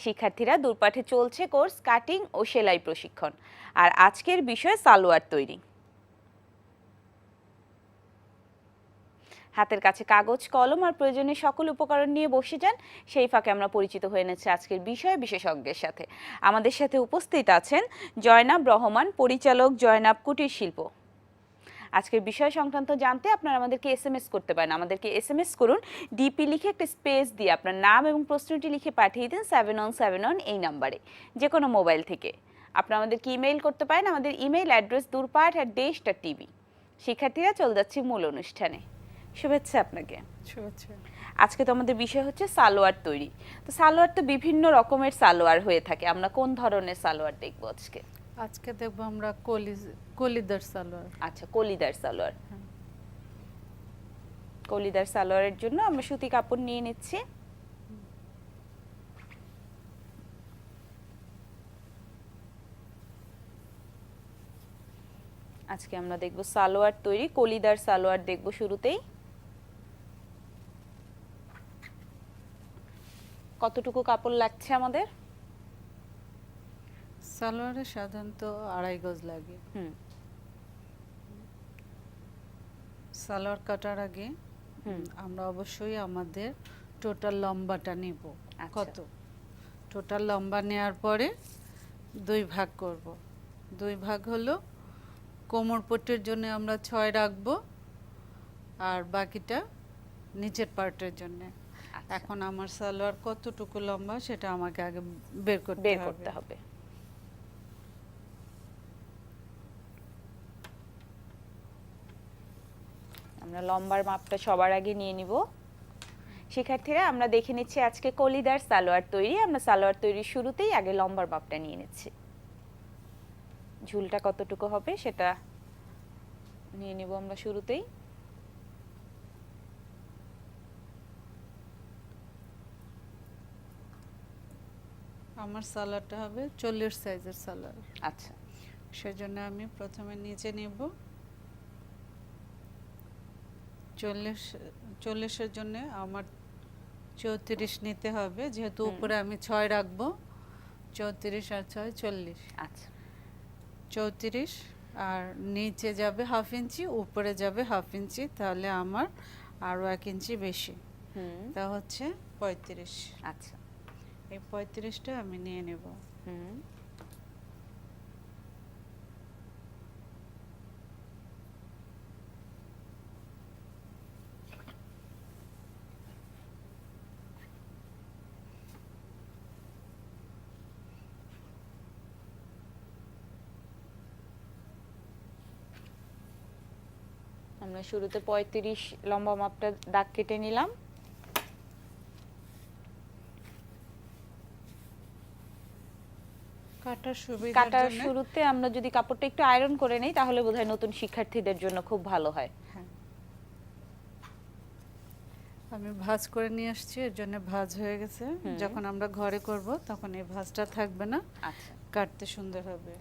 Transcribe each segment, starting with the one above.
শিক্ষার্থীরা দূরপাঠে চলছে course cutting ও সেলাই প্রশিক্ষণ। আর আজকের বিষয় সালোয়ার তৈরি। হাতের কাছে কাগজ, কলম আর প্রয়োজনীয় সকল উপকরণ নিয়ে বসে যান। সেই ফাঁকে আমরা পরিচিত হয়ে নেছি আজকের বিষয় বিশেষজ্ঞের সাথে। আমাদের সাথে উপস্থিত আছেন জয়নাব রহমান, পরিচালক, জয়নাব কুটির শিল্প। আজকের বিষয় সংক্রান্ত জানতে আপনারা আমাদেরকে এসএমএস করতে পারেন। আমাদেরকে এসএমএস করুন, ডিপি লিখে একটা স্পেস দিয়ে আপনার নাম এবং প্রশ্নটি লিখে পাঠিয়ে দিন 7171 এই নাম্বারে, যে কোনো মোবাইল থেকে। আপনারা আমাদেরকে ইমেইল করতে পারেন, আমাদের ইমেইল অ্যাড্রেস durpat@desh.tv। শিক্ষার্থীরা, চলে যাচ্ছি মূল অনুষ্ঠানে। শুভেচ্ছা আপনাকে। শুভেচ্ছা। আজকে তো আমাদের বিষয় হচ্ছে সালোয়ার তৈরি। তো সালোয়ার তো বিভিন্ন রকমের সালোয়ার হয়ে থাকে, আমরা কোন ধরনের সালোয়ার দেখব আজকে? আজকে দেখবো আমরা কলিদার সালোয়ার। আচ্ছা, কলিদার সালোয়ার। কলিদার সালোয়ারের জন্য আমরা সুতি কাপড় নিয়ে নিচ্ছি। আজকে আমরা দেখব সালোয়ার তৈরি, কলিদার সালোয়ার দেখব শুরুতেই। কতটুকু কাপড় লাগছে আমাদের? সালোয়ারে সাধারণত 2.5 গজ লাগে। সালোয়ার কাটার আগে আমরা অবশ্যই আমাদের টোটাল লম্বাটা নিব। কত টোটাল লম্বা নেওয়ার পরে 2 ভাগ করব। 2 ভাগ হলো কোমর পট্টির জন্য আমরা 6 রাখবো, আর বাকিটা নিচের পার্টের জন্য। এখন আমার সালোয়ার কতটুকু লম্বা সেটা আমাকে আগে বের করতে হবে। আমরা লম্বার মাপটা সবার আগে নিয়ে নিব। শিক্ষার্থীরা, আমরা দেখে নিচ্ছি আজকে কলিদার সালোয়ার তৈরি। আমরা সালোয়ার তৈরির শুরুতেই আগে লম্বার মাপটা নিয়ে নিচ্ছি। ঝুলটা কতটুকু হবে সেটা নিয়ে নিব আমরা শুরুতেই। আমার সালোয়ারটা হবে 40 সাইজের সালোয়ার। আচ্ছা, সেজন্য আমি প্রথমে নিচে নেব। 40-এর জন্য আমার 34 নিতে হবে, যেহেতু উপরে আমি 6 রাখবো। 34 আর 6 40। আচ্ছা, 34 আর নিচে যাবে 1/2 ইঞ্চি, উপরে যাবে 1/2 ইঞ্চি, তাহলে আমার আরও 1 ইঞ্চি বেশি। তা হচ্ছে 35। আচ্ছা, এই 35টা আমি নিয়ে নেব। আমরা শুরুতে 35 লম্বা মাপটা দাগ কেটে নিলাম। কাটার শুরুতে আমরা যদি কাপড়টা একটু আয়রন করে নেই তাহলে বোধহয় নতুন শিক্ষার্থীদের জন্য খুব ভালো হয়। আমি ভাঁজ করে নিয়ে আসছি, এর জন্য ভাঁজ হয়ে গেছে। যখন আমরা ঘরে করব তখন এই ভাঁজটা থাকবে না। আচ্ছা, কাটতে সুন্দর হবে।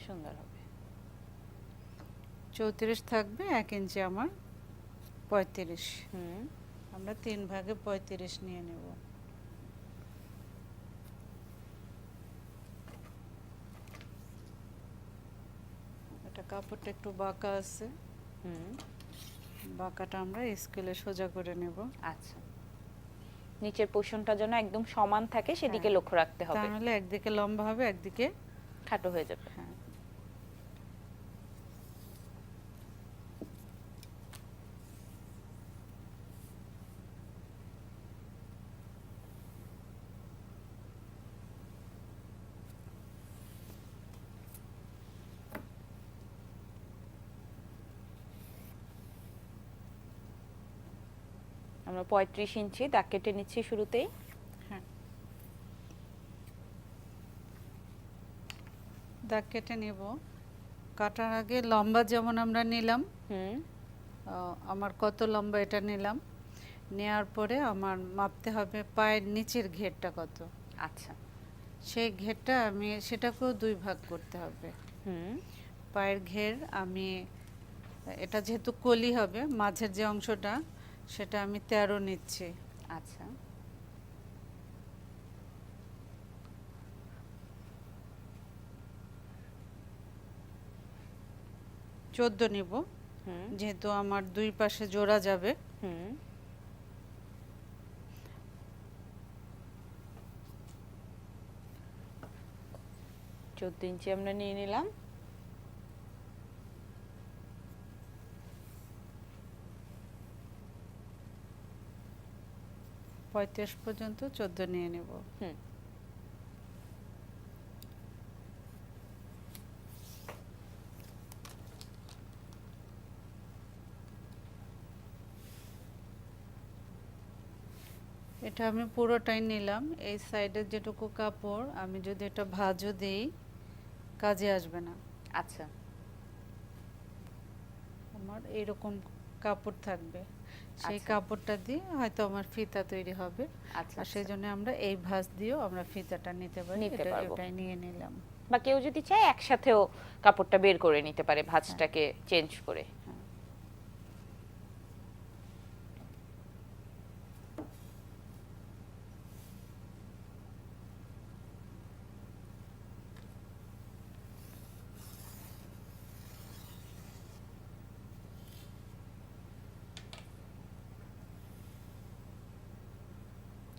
34 থাকবে, 1 ইঞ্চি আমার 35। আমরা 3 ভাগে 35 নিয়ে নেব। এটা কাপড়টা একটু বাঁকা আছে, বাঁকাটা আমরা স্কেলে সোজা করে নেব। আচ্ছা, নিচের পোরশনটা যেন একদম সমান থাকে সেদিকে লক্ষ্য রাখতে হবে, তাহলে একদিকে লম্বা হবে, একদিকে খাটো হয়ে যাবে। আমরা 35 ইঞ্চি দাগ কেটে নিচ্ছি শুরুতেই। দাগ কেটে নেব। কাটার আগে লম্বা যেমন আমরা নিলাম, আমার কত লম্বা এটা নিলাম, নেয়ার পরে আমার মাপতে হবে পায়ের নিচের ঘেরটা কত। আচ্ছা, সেই ঘেরটা আমি সেটাকেও 2 ভাগ করতে হবে। পায়ের ঘের আমি, এটা যেহেতু কলি হবে, মাঝের যে অংশটা সেটা আমি 13 নিচ্ছি। আচ্ছা, 14 নিব, হুম যেহেতু আমার দুই পাশে জোড়া যাবে। হুম 14 ইঞ্চি আমরা নিয়ে নিলাম। 35 পর্যন্ত 14 নিয়ে নেব। হুম এটা আমি পুরোটাই নিলাম। এই সাইডের যেটুকু কাপড় আমি যদি এটা ভাঁজও দেই কাজে আসবে না, আচ্ছা আমার এরকম কাপড় থাকবে। সেই আচ্ছা কাপড়টা দিয়ে হয়তো আমার ফিতা তৈরি হবে। আচ্ছা আর সেই জন্য আমরা এই ভাঁজ দিয়েও আমরা ফিতাটা নিতে পারি। নিতে এটা পারবো। এটাই নিয়ে নিলাম। বা কেউ যদি চায় একসাথেও কাপড়টা বের করে নিতে পারে হ্যাঁ ভাঁজটাকে চেঞ্জ করে। হ্যাঁ।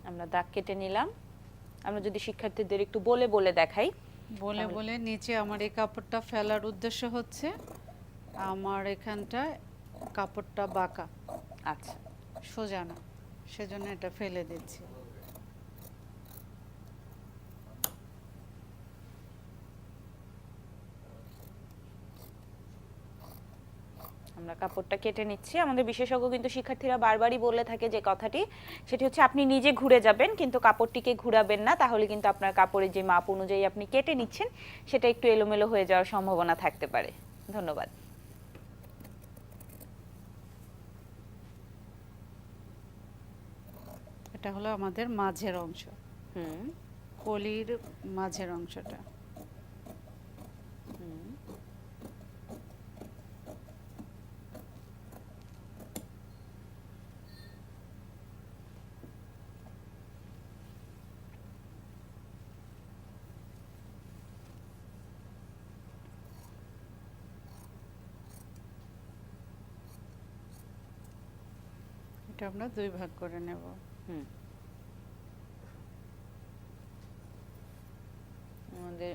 আমরা দাগ কেটে নিলাম। আমরা যদি শিক্ষার্থীদের একটু বলে বলে দেখাই বলে তাহলে বলে নিচে আমার এই কাপড়টা ফেলার উদ্দেশ্য হচ্ছে আমার এখানটা কাপড়টা বাঁকা, আচ্ছা সোজা না, সেজন্য এটা ফেলে দিচ্ছি। আমরা কাপড়টা কেটে নিচ্ছি। আমাদের বিশেষজ্ঞ কিন্তু শিক্ষার্থীরা বারবারই বলে থাকে যে কথাটি, সেটি হচ্ছে আপনি নিজে ঘুরে যাবেন কিন্তু কাপড়টিকে ঘুরাবেন না, তাহলে কিন্তু আপনার কাপড়ের যে মাপ অনুযায়ী আপনি কেটে নিচ্ছেন সেটা একটু এলোমেলো হয়ে যাওয়ার সম্ভাবনা থাকতে পারে। ধন্যবাদ। এটা হলো আমাদের মাঝের অংশ, হুম কলির মাঝের অংশটা। হুম এটা আমরা দুই ভাগ করে নেব। হুম আমাদের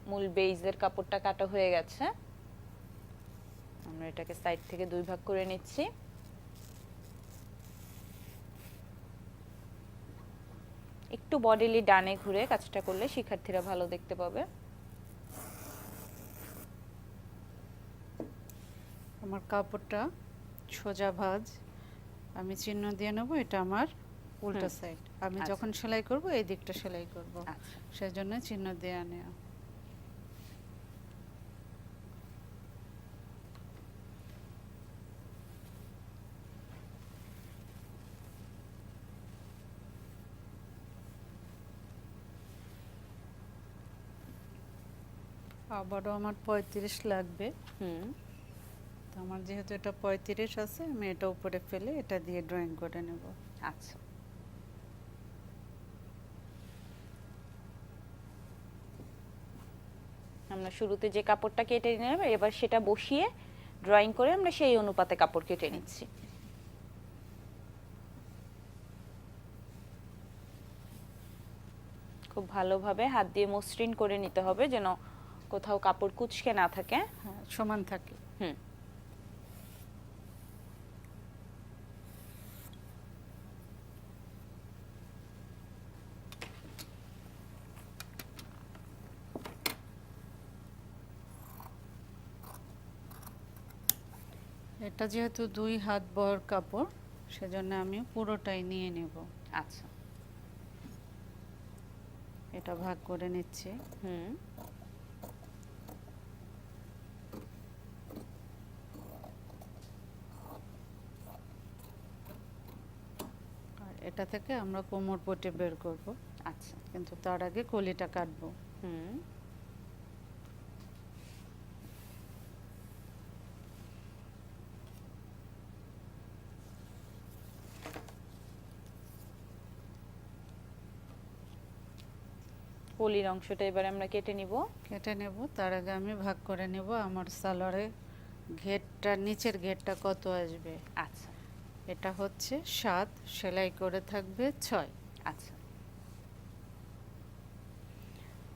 মূল বেইজের কাপড়টা কাটা হয়ে গেছে। আমরা এটাকে সাইড থেকে দুই ভাগ করে নিচ্ছি। একটু বডিলি ডানে ঘুরে কাজটা করলে শিক্ষার্থীরা ভালো দেখতে পাবে। আমার কাপড়টা সোজা ভাঁজ, আমি চিহ্ন দিয়ে নেব। এটা আমার উল্টা সাইড, আমি আচ্ছা। যখন সেলাই করব এই দিকটা সেলাই করব, আচ্ছা সেজন্য চিহ্ন দিয়ে নেওয়া। আবারও আমার 35 লাগবে। হুম তো আমার যেহেতু এটা 35 আছে, আমি এটা উপরে ফেলে এটা দিয়ে ড্রয়িং করে নেব। আচ্ছা আমরা শুরুতে যে কাপড়টা কেটে নিলাম এবার সেটা বসিয়ে ড্রয়িং করে আমরা সেই অনুপাতে কাপড় কেটে নিচ্ছি। খুব ভালোভাবে হাত দিয়ে মসৃণ করে নিতে হবে যেন কোথাও কাপড় কুঁচকে না থাকে। হ্যাঁ, সমান থাকে। হুম এটা যেহেতু 2 হাত বহর কাপড়, সেজন্য আমি পুরোটাই নিয়ে নেব। আচ্ছা এটা ভাগ করে নিচ্ছি। হুম আর এটা থেকে আমরা কোমর পটে বের করব, আচ্ছা কিন্তু তার আগে কলিটা কাটবো। হুম কলির অংশটা এবার আমরা কেটে নিব। কেটে নেব, তার আগে আমি ভাগ করে নেব আমার সালোয়ারে ঘেরটা নিচের ঘেরটা কত আসবে। আচ্ছা এটা হচ্ছে 7, সেলাই করে থাকবে 6। আচ্ছা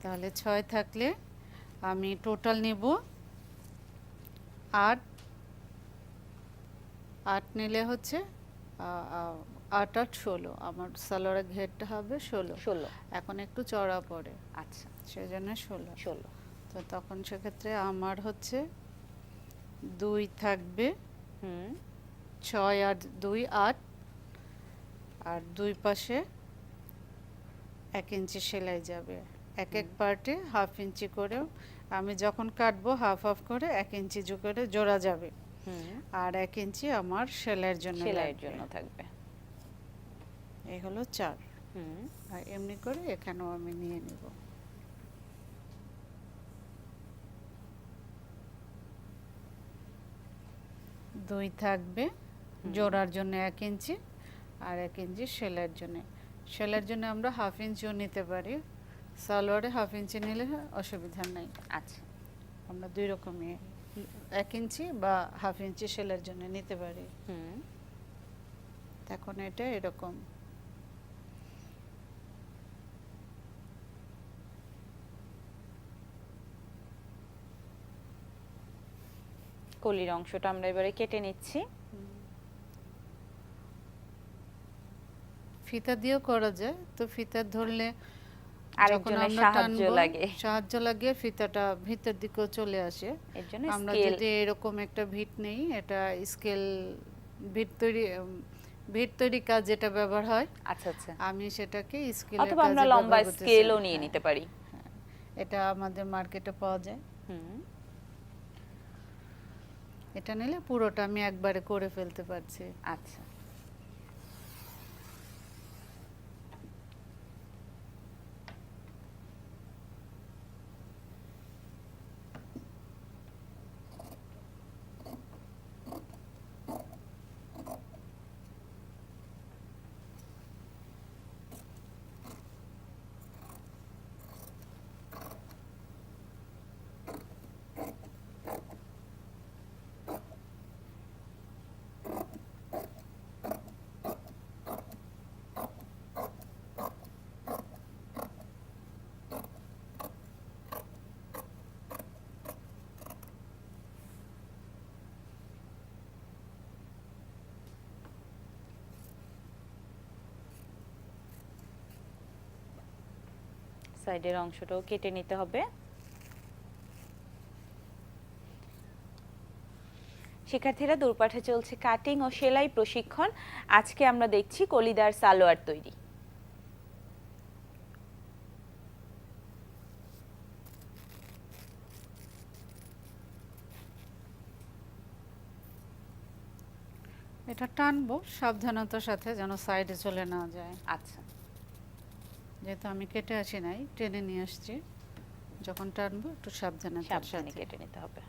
তাহলে 6 থাকলে আমি টোটাল নেব 8। 8 নিলে হচ্ছে 8 আর 16, আমার সালোয়ারের ঘেরটা হবে 16। 16। এখন একটু চড়া পড়ে, আচ্ছা সেজন্য 16। 16। তো তখন সেক্ষেত্রে আমার হচ্ছে 2 থাকবে, হুম 6 আর 2 8, আর দুই পাশে 1 ইঞ্চি সেলাই যাবে। এক এক পার্টে হাফ ইঞ্চি করেও আমি যখন কাটবো হাফ হাফ করে 1 ইঞ্চি করে জোড়া যাবে, হুম আর 1 ইঞ্চি আমার সেলাইয়ের জন্য সেলাইয়ের লাগবে। জন্য থাকবে। এই হলো 4। হুম আর এমনি করে এখানেও আমি নিয়ে নিব। দুই থাকবে জোড়ার জন্য 1 ইঞ্চি, আর 1 ইঞ্চি সেলাইয়ের জন্য। সেলাইয়ের জন্য আমরা হাফ ইঞ্চিও নিতে পারি, সালোয়ারে হাফ ইঞ্চি নিলে অসুবিধা নাই। আচ্ছা আমরা দুই রকমই 1 ইঞ্চি বা হাফ ইঞ্চি সেলাইয়ের জন্য নিতে পারি। হুম এখন এটা এরকম কলির অংশটা আমরা এবারে কেটে নিচ্ছি। ফিতা দিয়েও করা যায়, তো ফিতা ধরলে যখন আরেকজনের আমরা সাহায্য টানবো লাগে, সাহায্য লাগে, ফিতাটা ভিতর দিকেও চলে আসে। এর জন্য আমরা স্কেল। যদি এরকম একটা ভিট নেই, এটা স্কেল ভিট তৈরি কাজ যেটা ব্যবহার হয়, আচ্ছা আচ্ছা, আমি সেটাকে স্কেলের অথবা আমরা কাজে লম্বা ব্যবহার করতেছি। স্কেলও নিয়ে হ্যাঁ, নিতে পারি। হ্যাঁ, এটা আমাদের মার্কেটে পাওয়া যায়। হুম এটা নিলে পুরোটা আমি একবারে করে ফেলতে পারছি। আচ্ছা সাইডের অংশটাও কেটে নিতে হবে। শিক্ষার্থীরা, দূরপাঠে চলছে কাটিং ও সেলাই প্রশিক্ষণ। আজকে আমরা দেখছি কলিদার সালোয়ার তৈরি। এটা টানবো সাবধানতার সাথে, যেন সাইডে চলে না যায়। আচ্ছা যেহেতু আমি কেটে আসি নাই, টেনে নিয়ে আসছি, যখন টানবো একটু সাবধানতার সাবধানে সাথে। কেটে নিতে হবে।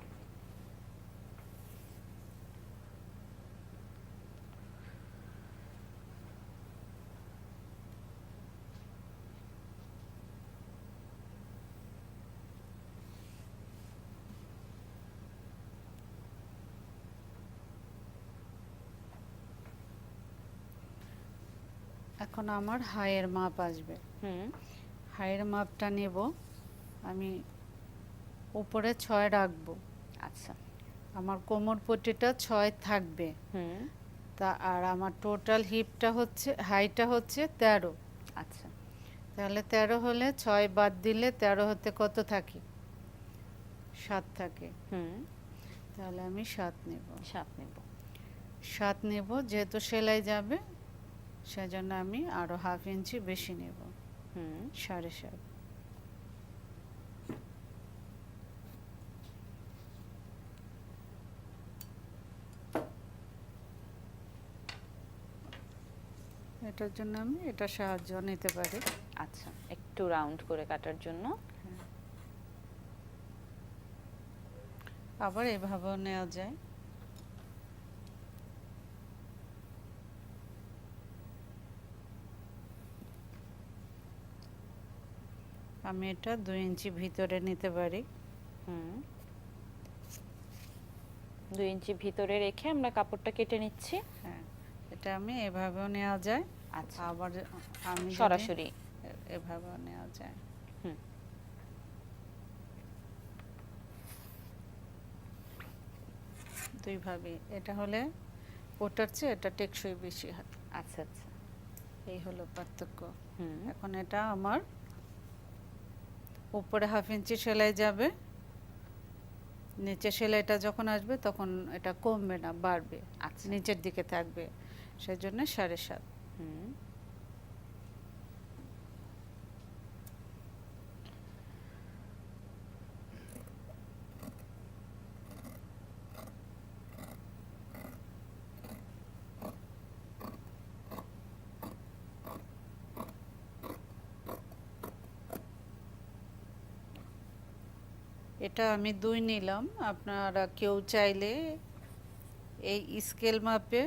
এখন আমার হাইয়ের মাপ আসবে। হুম হাইয়ের মাপটা নেব, আমি উপরে 6 রাখবো। আচ্ছা আমার কোমর পট্টিটা 6 থাকবে। হুম তা আর আমার টোটাল হিপটা হচ্ছে, হাইটা হচ্ছে 13। আচ্ছা তাহলে 13 হলে 6 বাদ দিলে 13 হতে কত থাকে? 7 থাকে। হুম তাহলে আমি 7 নেব। 7 নেব। 7 নেব, যেহেতু সেলাই যাবে সেজন্য আমি আরো হাফ ইঞ্চি বেশি নেব, হুম 7.5। এটার জন্য আমি এটা সাহায্য নিতে পারি। আচ্ছা, একটু রাউন্ড করে কাটার জন্য। আবার এভাবেও নেওয়া যায়। আমি এটা 2 ইঞ্চি ভিতরে নিতে পারি। হুম 2 ইঞ্চি ভিতরে রেখে আমরা কাপড়টা কেটে নিচ্ছি। হ্যাঁ, এটা আমি এভাবেও নেওয়া যায়, আচ্ছা, আবার আমি যদি সরাসরি এভাবেও নেওয়া যায়। হুম, দুইভাবে, এটা হলে ওটার চেয়ে এটা টেকসই বেশি হয়। আচ্ছা আচ্ছা, এই হলো পার্থক্য। হুম, এখন এটা আমার উপরে 1/2 ইঞ্চি সেলাই যাবে, নিচে সেলাইটা যখন আসবে তখন এটা কমবে না, বাড়বে, আচ্ছা, নিচের দিকে থাকবে, সেজন্য 7.5। হুম। এটা আমি 2 নিলাম, আপনারা কেউ চাইলে এই স্কেল মাপে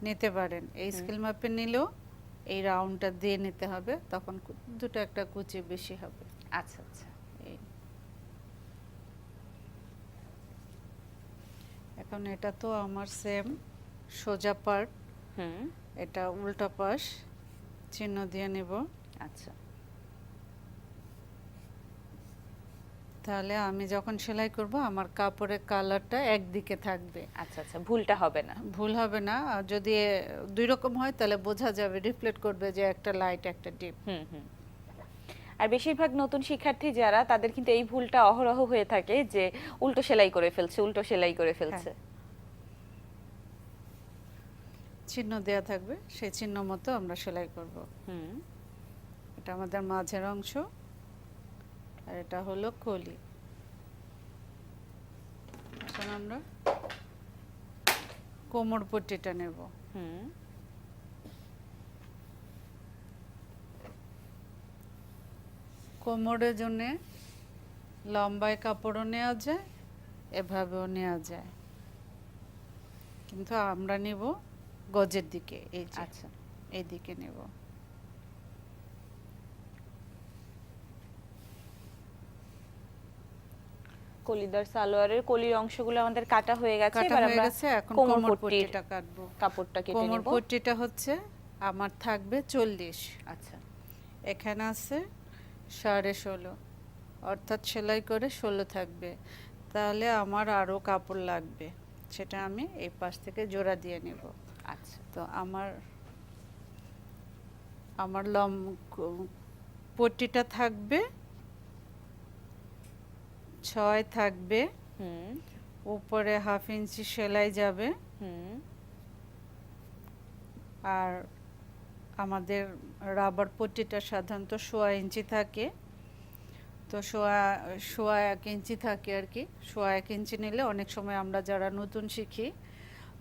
নিতে পারেন। এই স্কেল মাপে নিলেও এই রাউন্ডটা দিয়ে নিতে হবে, তখন দুটো একটা কুচি বেশি হবে। আচ্ছা আচ্ছা, এই এখন এটা তো আমার সেম সোজা পার্ট, হুম, এটা উল্টা পাশ চিহ্ন দিয়ে নেব। আচ্ছা, তাহলে আমি যখন সেলাই করব আমার কাপড়ের কালারটা একদিকে থাকবে, আচ্ছা আচ্ছা, ভুলটা হবে না। ভুল হবে না। আর যদি দুই রকম হয় তাহলে বোঝা যাবে, রিফ্লেক্ট করবে যে একটা লাইট একটা ডিপ। হুম হুম। আর বেশিরভাগ নতুন শিক্ষার্থী যারা, তাদের কিন্তু এই ভুলটা অহরহ হয়ে থাকে যে উল্টো সেলাই করে ফেলছে, উল্টো সেলাই করে ফেলছে। চিহ্ন দেয়া থাকবে, সেই চিহ্ন মতো আমরা সেলাই করব। হুম, এটা আমাদের মাঝের অংশ, আর এটা হলো কলি। এখন আমরা কোমর পট্টিটা নেব। হুম, কোমরের জন্যে লম্বায় কাপড়ও নেওয়া যায়, এভাবেও নেওয়া যায়, কিন্তু আমরা নেব গজের দিকে, এই যে আচ্ছা, এই দিকে নেব। কলিদার সালোয়ারের কলির অংশগুলো আমাদের কাটা হয়ে গেছে। কাটা এবার হয়ে আমরা গেছে, এখন কোমর কোমর পট্টির পট্টিটা কাটবো। কাপড়টা কেটে কোমর নেব। পট্টিটা হচ্ছে আমার থাকবে 40, আচ্ছা, এখানে আছে 16.5, অর্থাৎ সেলাই করে 16 থাকবে। তাহলে আমার আরও কাপড় লাগবে, সেটা আমি এই পাশ থেকে জোড়া দিয়ে নেব। আচ্ছা, তো আমার আমার পট্টিটা থাকবে 6 থাকবে, হুম, উপরে 1/2 ইঞ্চি সেলাই যাবে, হুম, আর আমাদের রাবার পট্টিটা সাধারণত 1/4 ইঞ্চি থাকে, তো সোয়া 1 ইঞ্চি থাকে আর কি। 1/4 ইঞ্চি নিলে অনেক সময় আমরা যারা নতুন শিখি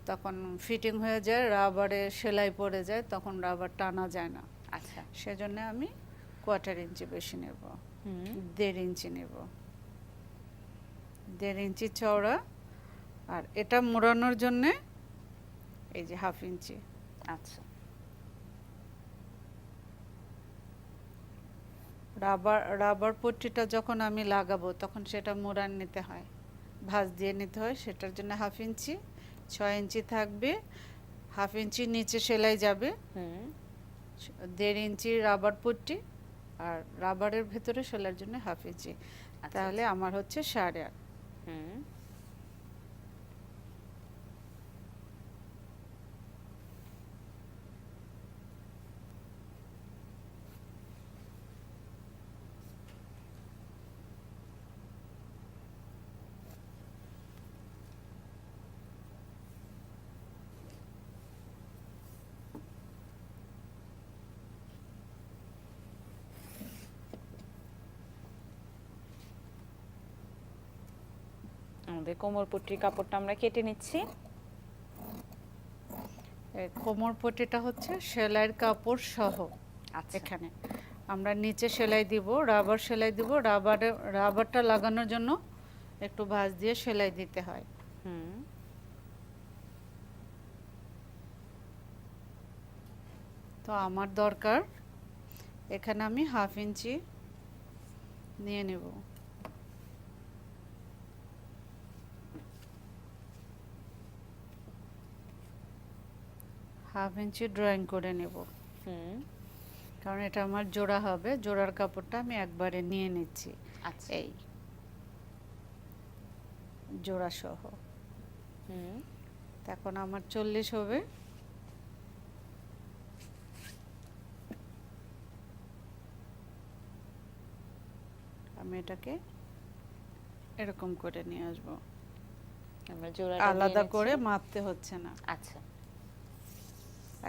তখন ফিটিং হয়ে যায়, রাবারে সেলাই পড়ে যায়, তখন রাবার টানা যায় না। আচ্ছা, সেজন্য আমি 1/4 ইঞ্চি বেশি নেব, হুম, 1.5 ইঞ্চি নেব, 1.5 ইঞ্চি চওড়া। আর এটা মোড়ানোর জন্যে এই যে 1/2 ইঞ্চি। আচ্ছা, রাবার পট্টিটা যখন আমি লাগাবো তখন সেটা মোড়ান নিতে হয়, ভাঁজ দিয়ে নিতে হয়, সেটার জন্য 1/2 ইঞ্চি। 6 ইঞ্চি থাকবে, 1/2 ইঞ্চি নিচে সেলাই যাবে, হুম, 1.5 ইঞ্চি রাবার পট্টি, আর রাবারের ভেতরে সেলাইয়ের জন্য 1/2 ইঞ্চি। আচ্ছা, তাহলে আমার হচ্ছে 8.5। হুম, আমাদের কোমর পট্টির কাপড়টা আমরা কেটে নিচ্ছি। কোমর পট্টিটা হচ্ছে সেলাইয়ের কাপড় সহ। আচ্ছা, এখানে আমরা নিচে সেলাই দিব, রাবার সেলাই দিব, রাবারটা লাগানোর জন্য একটু ভাঁজ দিয়ে সেলাই দিতে হয়। হুম, তো আমার দরকার, এখানে আমি 1/2 ইঞ্চি নিয়ে নেব। হাফ ইঞ্চি ড্রয়িং করে নেব, হুম। কারণ এটা আমার জোড়া হবে। জোড়ার কাপড়টা আমি একবারে নিয়ে নিচ্ছি, আচ্ছা। এই জোড়া সহ। হুম। এখন আমার 40 হবে। আমি এটাকে এরকম করে নিয়ে আসব, আমরা জোড়াটা দিয়ে আলাদা নিচ্ছি। করে মাপতে হচ্ছে না। আচ্ছা,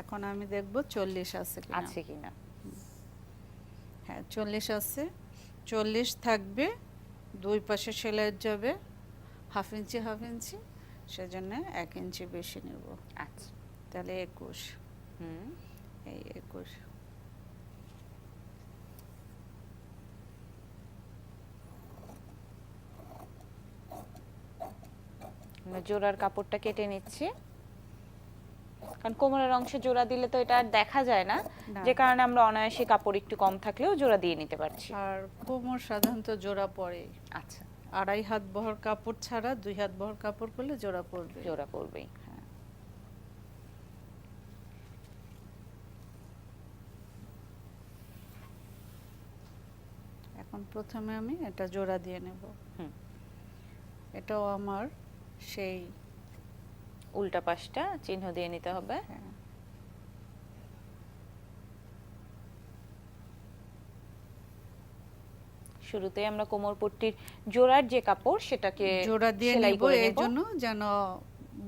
এখন আমি দেখব 40 আছে কিনা। আছে কিনা। হ্যাঁ 40 আছে। 40 থাকবে, দুই পাশে সেলাই যাবে হাফ ইঞ্চি হাফ ইঞ্চি, সেজন্য 1 ইঞ্চি বেশি নেব। আচ্ছা। তাহলে 21। হুম। এই 21। আমরা জোড়ার কাপড়টা কেটে নিচ্ছি, কারণ কোমরের অংশে জোড়া দিলে তো এটা আর দেখা যায় না, না। যে কারণে আমরা অনায়াসে কাপড় একটু কম থাকলেও জোড়া দিয়ে নিতে পারছি। আর কোমর সাধারণত জোড়া পড়ে, আচ্ছা, 2.5 হাত বহর কাপড় ছাড়া 2 হাত বহর কাপড় করলে জোড়া পড়বে। জোড়া পড়বেই। হ্যাঁ। এখন প্রথমে আমি এটা জোড়া দিয়ে নেব। হুম। এটাও আমার সেই উল্টা পাশটা চিহ্ন দিয়ে নিতে হবে। হ্যাঁ, শুরুতেই আমরা কোমর পট্টির জোড়ার যে কাপড় সেটাকে জোড়া দিয়ে সেলাই নেব করে এই নেব। জন্য যেন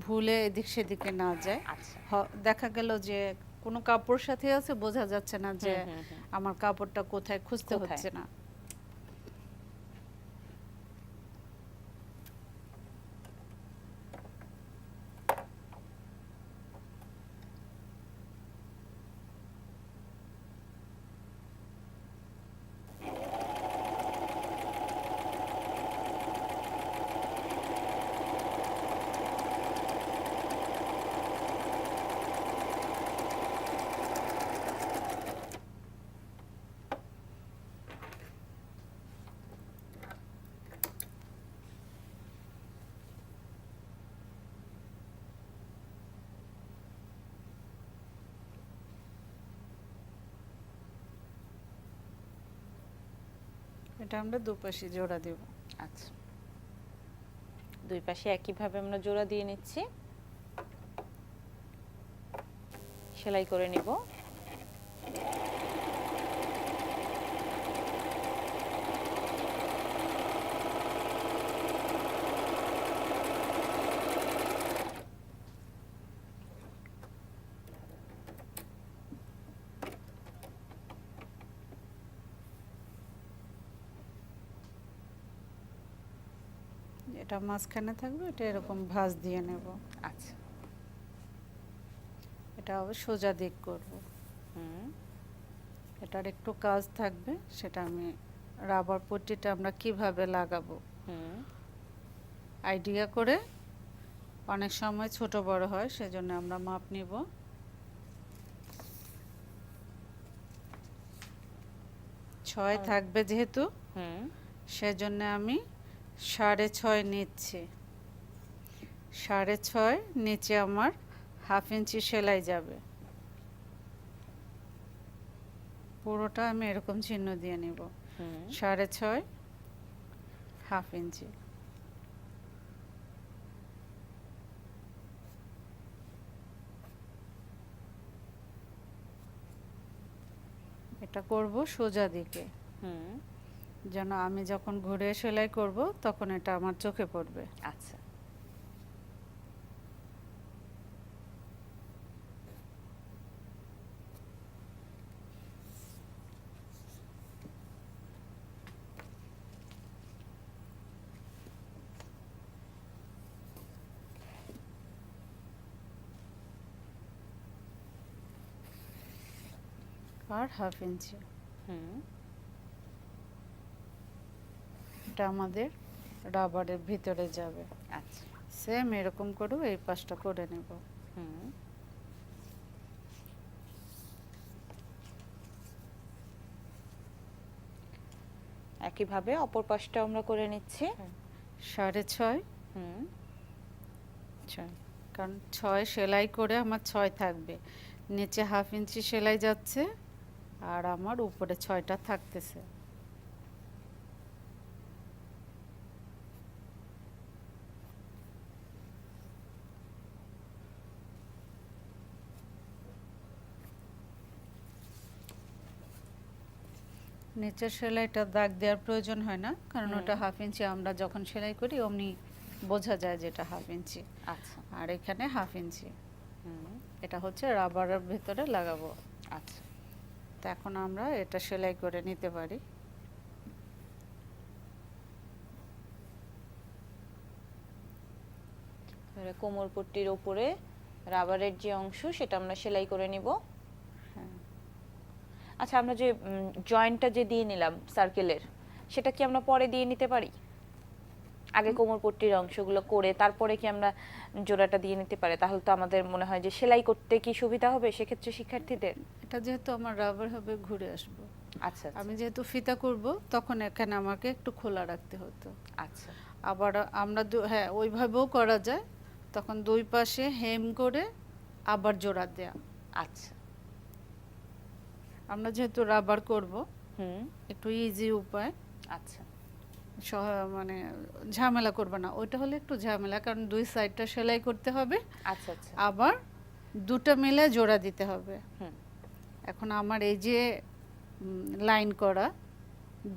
ভুলে এদিক সেদিকে না যায়। আচ্ছা। দেখা গেল যে কোনো কাপড় সাথে আছে, বোঝা যাচ্ছে না যে হুম, হুম, হুম। আমার কাপড়টা কোথায়, খুঁজতে কোথায়? হচ্ছে না। এটা আমরা দুপাশে জোড়া দেব। আচ্ছা, দুই পাশে একইভাবে আমরা জোড়া দিয়ে নিচ্ছি, সেলাই করে নিব। এটা মাঝখানে থাকবে, এটা এরকম ভাঁজ দিয়ে নেব। আচ্ছা। এটা আবার সোজা দিক করব। হুম। এটার একটু কাজ থাকবে, সেটা আমি রাবার পট্টিটা আমরা কিভাবে লাগাবো হুম। আইডিয়া করে, অনেক সময় ছোট বড় হয়, সেজন্য আমরা মাপ নিব। ছয় থাকবে যেহেতু, হুম। সেজন্য আমি 6.5 নিচ্ছি। 6.5 নিচে আমার হাফ ইঞ্চি সেলাই যাবে। পুরোটা আমি এরকম চিহ্ন দিয়ে নিব, হুম। 6.5 হাফ ইঞ্চি। এটা করব সোজা দিকে, হুম। যেন আমি যখন ঘুরে সেলাই করব তখন এটা আমার চোখে পড়বে। আচ্ছা। আর হাফ ইঞ্চি, হুম। এটা আমাদের রাবারের ভিতরে যাবে। আচ্ছা। সেম এরকম করেও এই পাশটা করে নেব। হুম। একইভাবে অপর পাশটা আমরা করে নিচ্ছি। 6.5 হুম। 6 কারণ 6 সেলাই করে আমার 6 থাকবে, নিচে 1/2 ইঞ্চি সেলাই যাচ্ছে আর আমার উপরে 6টা থাকতেছে। নিচের সেলাইটা দাগ দেওয়ার প্রয়োজন হয় না, কারণ ওটা 1/2 ইঞ্চি আমরা যখন সেলাই করি অমনি বোঝা যায় যেটা 1/2 ইঞ্চি। আচ্ছা। আর এখানে 1/2 ইঞ্চি। এটা হচ্ছে রাবারের ভিতরে লাগাবো। আচ্ছা। তো এখন আমরা এটা সেলাই করে নিতে পারি। এবারে কোমর পট্টির উপরে রাবারের যে অংশ সেটা আমরা সেলাই করে নিব। হ্যাঁ, আচ্ছা, আমরা যে জয়েন্টটা যে দিয়ে নিলাম সার্কেলের, সেটা কি আমরা পরে দিয়ে নিতে পারি? আগে কোমর পট্টির অংশগুলো করে তারপরে কি আমরা জোড়াটা দিয়ে নিতে পারি? তাহলে তো আমাদের মনে হয় যে সেলাই করতে কি সুবিধা হবে সেক্ষেত্রে শিক্ষার্থীদের? এটা যেহেতু আমার রাবার হবে ঘুরে আসবো, আচ্ছা আমি যেহেতু ফিতা করব তখন এখানে আমাকে একটু খোলা রাখতে হতো। আচ্ছা। আবার আমরা হ্যাঁ ওইভাবেও করা যায়, তখন দুই পাশে হেম করে আবার জোড়া দেয়া। আচ্ছা। আমরা যেহেতু রাবার করব হুম। একটু ইজি উপায়, আচ্ছা। মানে ঝামেলা করবে না। ওইটা হলে একটু ঝামেলা, কারণ দুই সাইডটা সেলাই করতে হবে, আচ্ছা। আচ্ছা। আবার দুটো মিলে জোড়া দিতে হবে। হুম। এখন আমার এই যে লাইন করা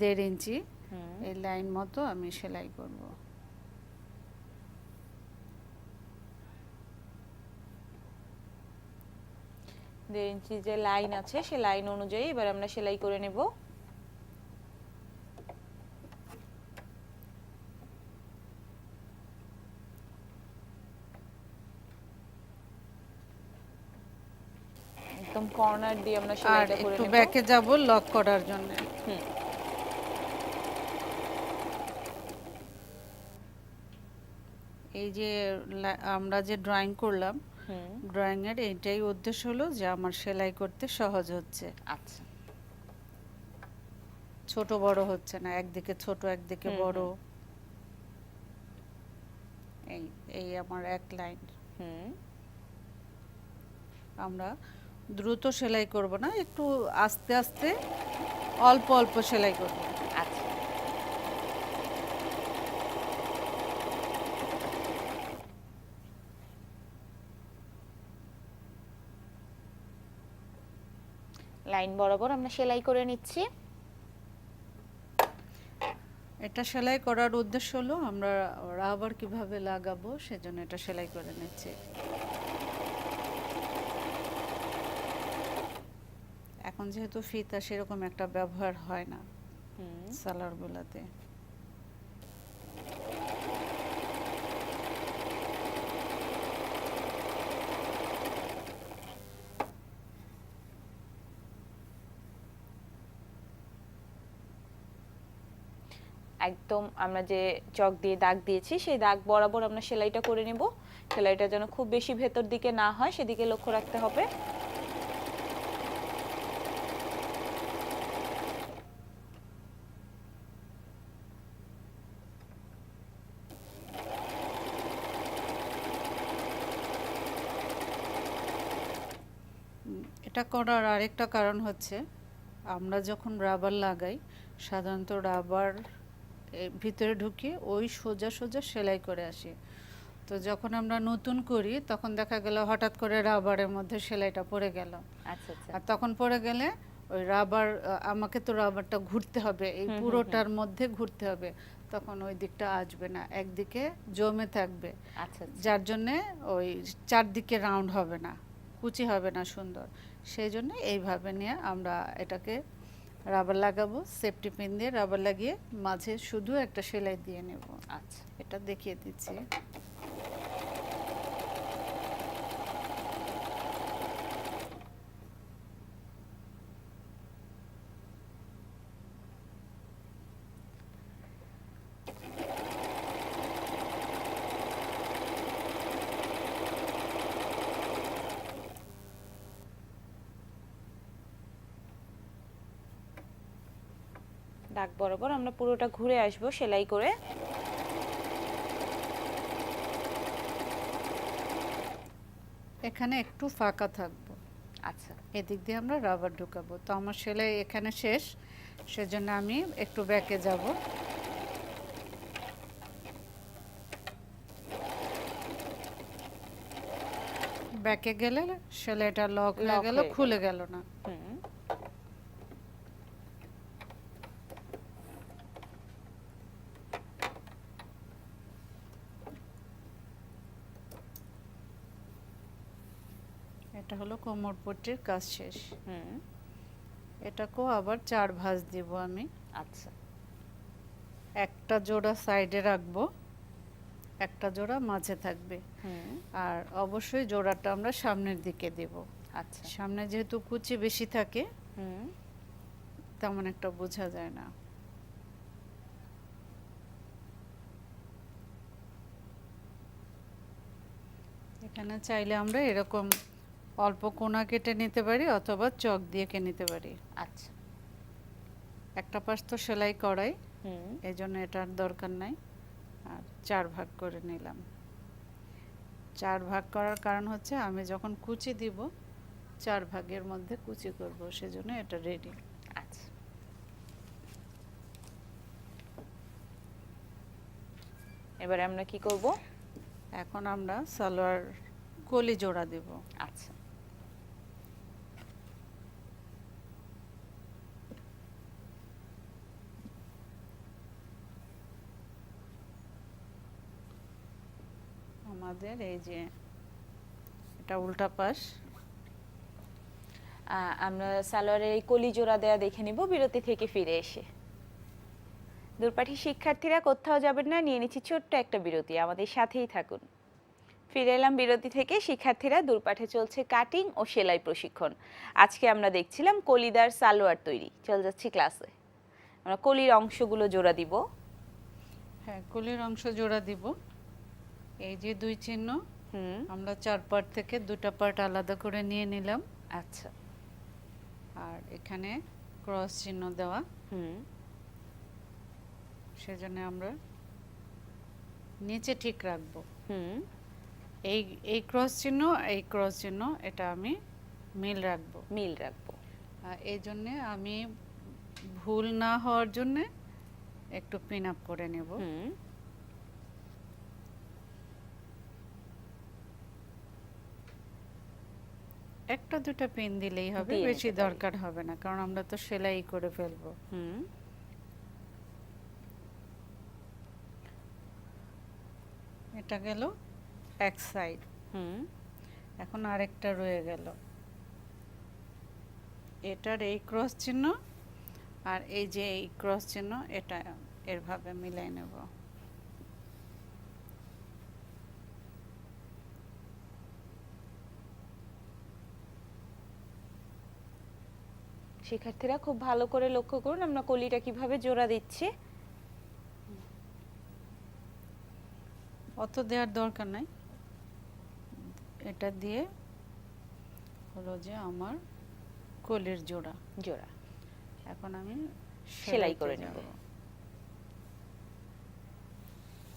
1.5 ইঞ্চি, হুম। এই লাইন মতো আমি সেলাই করব। দেড় ইঞ্চি যে লাইন আছে সে লাইন অনুযায়ী এবার আমরা সেলাই করে নেব। একদম কর্নার দিয়ে আমরা আর সেলাইটা করে একটু নেব। ব্যাকে যাব লক করার জন্য। হুম। এই যে আমরা যে ড্রয়িং করলাম, হুম। ড্রয়িং এর এইটাই উদ্দেশ্য হলো যে আমার সেলাই করতে সহজ হচ্ছে, আচ্ছা। ছোট বড় হচ্ছে না, একদিকে ছোট একদিকে হুম, বড়। হুম। এই এই আমার এক লাইন। হুম। আমরা দ্রুত সেলাই করব না, একটু আস্তে আস্তে অল্প অল্প সেলাই করব। আচ্ছা। লাইন বরাবর আমরা সেলাই করে নিচ্ছি। এটা সেলাই করার উদ্দেশ্য হলো আমরা রাবার কিভাবে লাগাবো সেজন্য এটা সেলাই করে নিচ্ছি। এখন যেহেতু ফিতা সেরকম একটা ব্যবহার হয় না সালোয়ারগুলোতে, একদম আমরা যে চক দিয়ে দাগ দিয়েছি সেই দাগ বরাবর আমরা সেলাইটা করে নিব। সেলাইটা যেন খুব বেশি ভেতর দিকে না হয় সেদিকে লক্ষ্য রাখতে হবে। এটা করার আরেকটা কারণ হচ্ছে আমরা যখন রাবার লাগাই সাধারণত রাবার ভিতরে ঢুকিয়ে ওই সোজা সোজা সেলাই করে আসি। তো যখন আমরা নতুন করি তখন দেখা গেল হঠাৎ করে রাবারের মধ্যে সেলাইটা পড়ে গেল। আচ্ছা আচ্ছা। আর তখন পড়ে গেলে ওই রাবার আমাকে তো রাবারটা ঘুরতে হবে, এই পুরোটার মধ্যে ঘুরতে হবে, তখন ওই দিকটা আসবে না, একদিকে জমে থাকবে। আচ্ছা। যার জন্যে ওই চারদিকে রাউন্ড হবে না, কুচি হবে না সুন্দর। সেই জন্য এইভাবে নিয়ে আমরা এটাকে রাবার লাগাবো, সেফটি পিন দিয়ে রাবার লাগিয়ে মাঝে শুধু একটা সেলাই দিয়ে নেব। আচ্ছা। এটা দেখিয়ে দিচ্ছি। দাগ বরাবর আমরা পুরোটা ঘুরে আসব সেলাই করে। এখানে একটু ফাঁকা থাকবো, আচ্ছা এদিক দিয়ে আমরা রাবার ঢুকাবো। তো আমার সেলাই এখানে শেষ, সেজন্য আমি একটু ব্যাকে যাব। ব্যাকে গেলে সেলাইটা লক হয়ে গেল, খুলে গেল না। হুম এটা হলো কোমরপট্টির কাজ শেষ। হুম এটাকেও আবার 4 ভাঁজ দিব আমি। আচ্ছা একটা জোড়া সাইডে রাখবো, একটা জোড়া মাঝে থাকবে। হুম আর অবশ্যই জোড়াটা আমরা সামনের দিকে দেব। আচ্ছা সামনে যেহেতু কুচি বেশি থাকে, হুম তেমন একটা বোঝা যায় না। এখানে চাইলে আমরা এরকম অল্প কোনা কেটে নিতে পারি অথবা চক দিয়ে কেটে নিতে পারি। আচ্ছা একটা পাশ তো সেলাই করাই, হুম এই জন্য এটার দরকার নাই। আর 4 ভাগ করে নিলাম। 4 ভাগ করার কারণ হচ্ছে আমি যখন কুচি দিব 4 ভাগের মধ্যে কুচি করব, সেজন্য এটা রেডি। আচ্ছা এবারে আমরা কি করব? এখন আমরা সালোয়ার কলি জোড়া দেব। আচ্ছা আমাদের এই যে এটা উল্টা পাশ। আমরা সালোয়ারের এই কলি জোড়া দেয়া দেখে নিব বিরতি থেকে ফিরে এসে। দূরপাঠী শিক্ষার্থীরা কোথাও যাবেন না, নিয়ে নিচ্ছি ছোট্ট একটা বিরতি, আমাদের সাথেই থাকুন। ফিরে এলাম বিরতি থেকে। শিক্ষার্থীরা, দূরপাঠে চলছে কাটিং ও সেলাই প্রশিক্ষণ। আজকে আমরা দেখছিলাম কলিদার সালোয়ার তৈরি। চল যাচ্ছি ক্লাসে। আমরা কলির অংশগুলো জোড়া দিব। হ্যাঁ, কলির অংশ জোড়া দিব। এই যে 2 চিহ্ন, আমরা 4 পার্ট থেকে 2টা পার্ট আলাদা করে নিয়ে নিলাম। আচ্ছা আর এখানে ক্রস চিহ্ন দেওয়া, সেজন্য আমরা নিচে ঠিক রাখবো। এই ক্রস চিহ্ন, এই ক্রস চিহ্ন, এটা আমি মিল রাখবো। এই জন্যে আমি ভুল না হওয়ার জন্যে একটু পিন আপ করে নেব। একটা দুটা পিন দিলেই হবে, বেশি দরকার হবে না, কারণ আমরা তো সেলাই করে ফেলবো। এটা গেল এক সাইড। এখন আরেকটা রয়ে গেল। এটার এই ক্রস চিহ্ন আর এই যে এই ক্রস চিহ্ন, এটা এরভাবে মিলাই নেব। শিক্ষার্থীরা খুব ভালো করে লক্ষ্য করুন আমরা কলিটা কিভাবে জোড়া দিচ্ছি। অত দেওয়ার দরকার নাই। এটা দিয়ে হলো যে আমার কলির জোড়া। এখন আমি সেলাই করে নেব।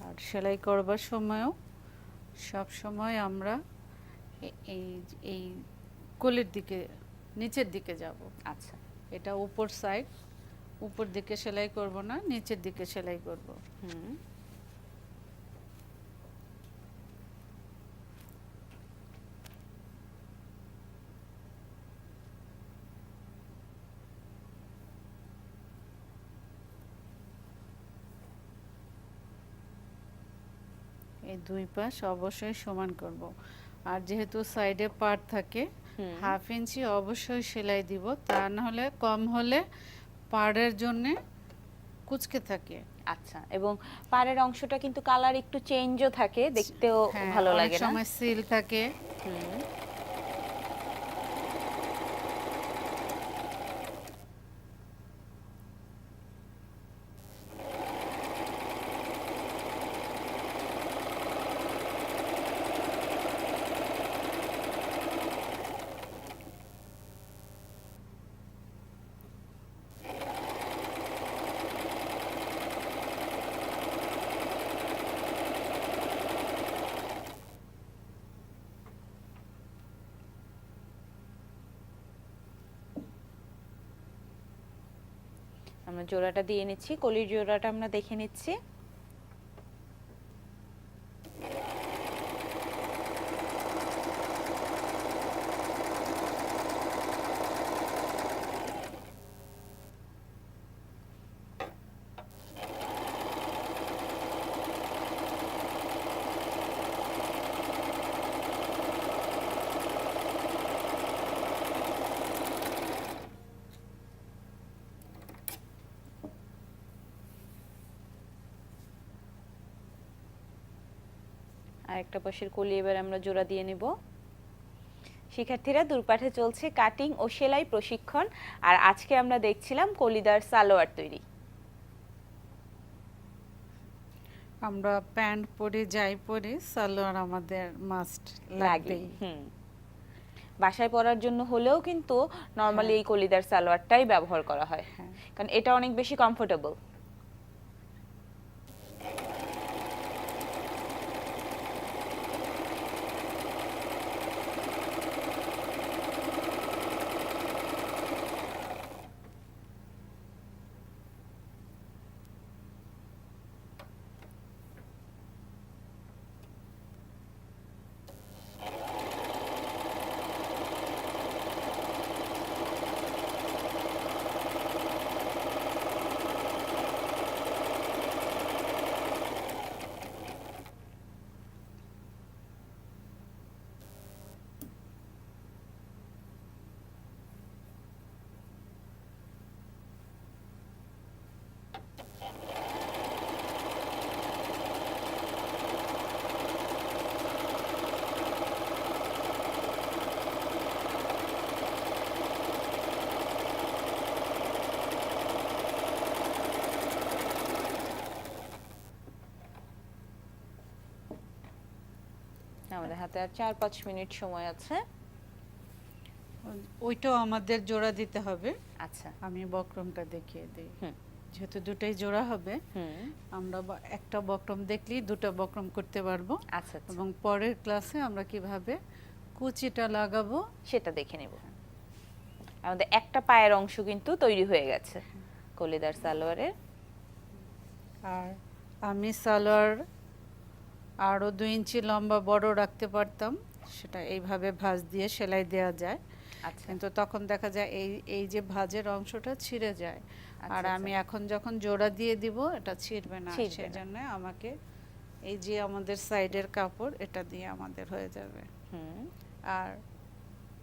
আর সেলাই করবার সময়ও সব সময় আমরা এই এই কলির দিকে, নিচের দিকে যাব। আচ্ছা, এটা উপর সাইড, উপর দিকে সেলাই করব না, নিচের দিকে সেলাই করব। এই 2 পাশ অবশ্যই সমান করব। আর যেহেতু সাইডে পার্ট থাকে, 1/2 ইঞ্চি অবশ্যই সেলাই দিব, তা না হলে কম হলে পাড়ের জন্য কুচকে থাকে। আচ্ছা, এবং পাড়ের অংশটা কিন্তু কালার একটু চেঞ্জও থাকে, দেখতেও ভালো লাগে না? অনেক সময় সিল থাকে। আমরা জোড়াটা দিয়ে নিচ্ছি, কলির জোড়াটা আমরা দেখে নিচ্ছি। আরেকটা পাশের কলি এবার আমরা জোড়া দিয়ে নেব। শিক্ষার্থীরা, দূরপাঠে চলছে কাটিং ও সেলাই প্রশিক্ষণ, আর আজকে আমরা দেখছিলাম কলিদার সালোয়ার তৈরি। আমরা প্যান্ট পরে যাই পরে, সালোয়ার আমাদের মাস্ট লাগে। লাগবেই। বাসায় পরার জন্য হলেও কিন্তু নরমালি এই কলিদার সালোয়ারটাই ব্যবহার করা হয়, হ্যাঁ। কারণ এটা অনেক বেশি কমফোর্টেবল। আমাদের হাতে আর 4-5 মিনিট সময় আছে। ওইটাও আমাদের জোড়া দিতে হবে। আচ্ছা, আমি বক্রমটা দেখিয়ে দিই। হুম। যেহেতু দুটাই জোড়া হবে, আমরা একটা বক্রম দেখলেই দুটো বক্রম করতে পারবো। আচ্ছা, এবং পরের ক্লাসে আমরা কিভাবে কুচিটা লাগাবো সেটা দেখে নেব। আমাদের একটা পায়ের অংশ কিন্তু তৈরি হয়ে গেছে কলিদার সালোয়ারের। আর আমি সালোয়ার আরও 2 ইঞ্চি লম্বা বড় রাখতে পারতাম, সেটা এইভাবে ভাঁজ দিয়ে সেলাই দেওয়া যায়। আচ্ছা, কিন্তু তখন দেখা যায় এই যে ভাঁজের অংশটা ছিঁড়ে যায়। আর আচ্ছা, আমি এখন যখন জোড়া দিয়ে দিব এটা ছিঁড়বে না, ছিঁড়বে না। সেজন্য আমাকে এই যে আমাদের সাইডের কাপড় এটা দিয়ে আমাদের হয়ে যাবে। আর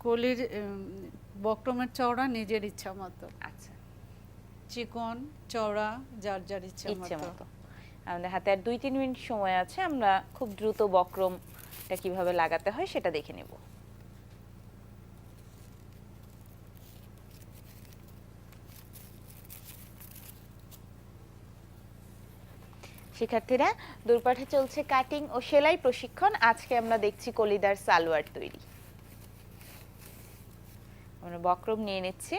কলির বক্রমের চওড়া নিজের ইচ্ছা মতো, আচ্ছা, চিকন চওড়া যার যার ইচ্ছা ইচ্ছে মতো। মতো। আমাদের হাতে আর 2-3 মিনিট সময় আছে, আমরা খুব দ্রুত বক্রমটা কিভাবে লাগাতে হয় সেটা দেখে নেব। শিক্ষার্থীরা, দূরপাঠে চলছে কাটিং ও সেলাই প্রশিক্ষণ। আজকে আমরা দেখছি কলিদার সালোয়ার তৈরি। আমরা বক্রম নিয়ে নিচ্ছি।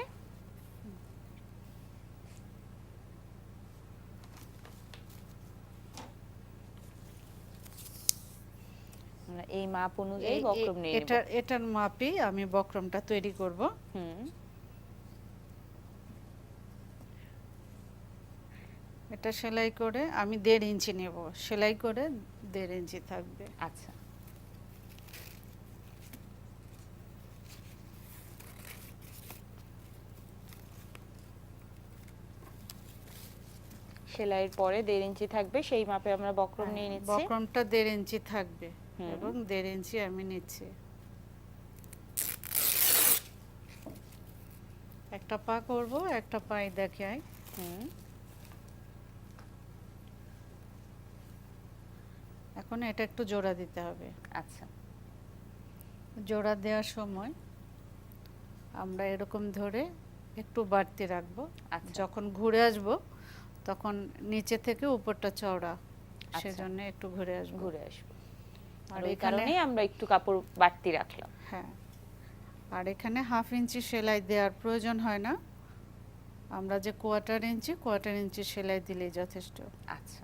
আমরা এই মাপ অনুযায়ী বক্রম নিয়ে নেব। এটার মাপেই আমি বক্রমটা তৈরি করব। এটা সেলাই করে আমি 1.5 ইঞ্চি নেব, সেলাই করে 1.5 ইঞ্চি থাকবে। আচ্ছা, সেলাইয়ের পরে 1.5 ইঞ্চি থাকবে, সেই মাপে আমরা বক্রম নিয়ে নিচ্ছি। বক্রমটা 1.5 ইঞ্চি থাকবে এবং 1.5 ইঞ্চি আমি নিচ্ছি। একটা পা করব, একটা পাই দেখাই। এখন এটা একটু জোড়া দিতে হবে। আচ্ছা, জোড়া দেওয়ার সময় আমরা এরকম ধরে একটু বাড়তি রাখবো। আচ্ছা। যখন ঘুরে আসব তখন নিচে থেকে উপরটা চওড়া, আচ্ছা। সেজন্য একটু ঘুরে আসবো। আর এই কারণেই আমরা একটু কাপড় বাড়তি রাখলাম। হ্যাঁ, আর এখানে 1/2 ইঞ্চি সেলাই দেওয়ার প্রয়োজন হয় না, আমরা যে 1/4 ইঞ্চি সেলাই দিলেই যথেষ্ট। আচ্ছা,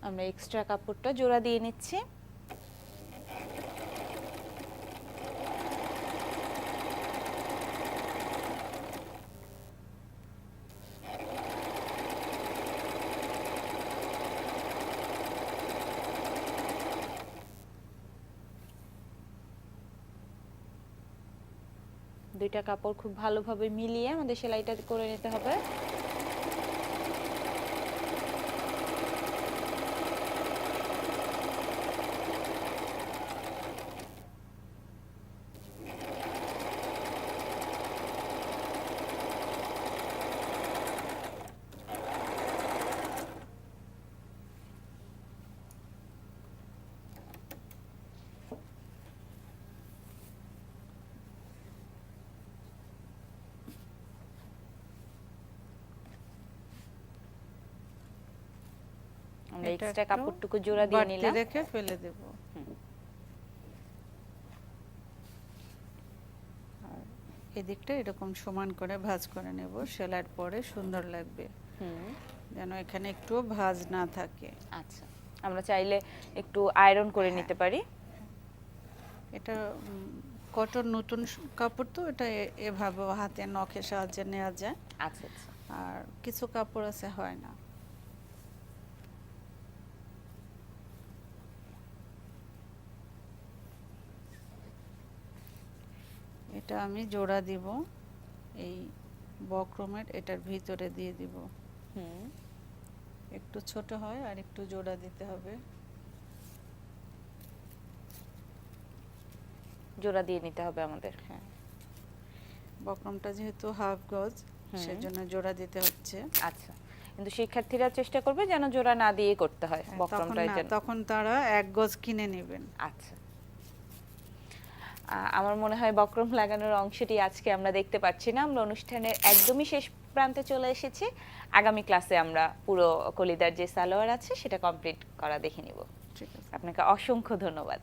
আমরা এক্সট্রা কাপড়টা জোড়া দিয়ে নিচ্ছি। দুইটা কাপড় খুব ভালোভাবে মিলিয়ে আমাদের সেলাইটা করে নিতে হবে। আমরা এটা এক্সট্রা একটু কাপড়টুকু জোড়া দিয়ে বাড়তি নিলাম। রেখে ফেলে দেব। আর এদিকটা এরকম সমান করে ভাঁজ করে নেব, সেলাইয়ের পরে সুন্দর লাগবে, যেন এখানে একটু ভাঁজ না থাকে। আচ্ছা, আমরা চাইলে একটু আয়রন করে নিতে পারি। এটা কটন নতুন কাপড় তো, এটা এভাবে হাতে নখের সাহায্যে নেওয়া যায়। আচ্ছা আচ্ছা, আর কিছু কাপড় আছে হয় না। এটা আমি জোড়া দিব, এই বক্রমের এটার ভিতরে দিয়ে দিব। একটু ছোট হয় আর একটু জোড়া দিতে হবে। জোড়া দিয়ে নিতে হবে আমাদের। হ্যাঁ, বক্রমটা যেহেতু হাফ গজ, সেজন্য জোড়া দিতে হচ্ছে। আচ্ছা, কিন্তু শিক্ষার্থীরা চেষ্টা করবে যেন জোড়া না দিয়ে করতে হয় তখন বক্রমটার না, জন্য। তখন তারা এক গজ কিনে নেবেন। আচ্ছা, আমার মনে হয় বক্রম লাগানোর অংশটি আজকে আমরা দেখতে পাচ্ছি না। আমরা অনুষ্ঠানের একদমই শেষ প্রান্তে চলে এসেছি। আগামী ক্লাসে আমরা পুরো কলিদার যে সালোয়ার আছে সেটা কমপ্লিট করা দেখে নিব। ঠিক আছে, আপনাকে অসংখ্য ধন্যবাদ।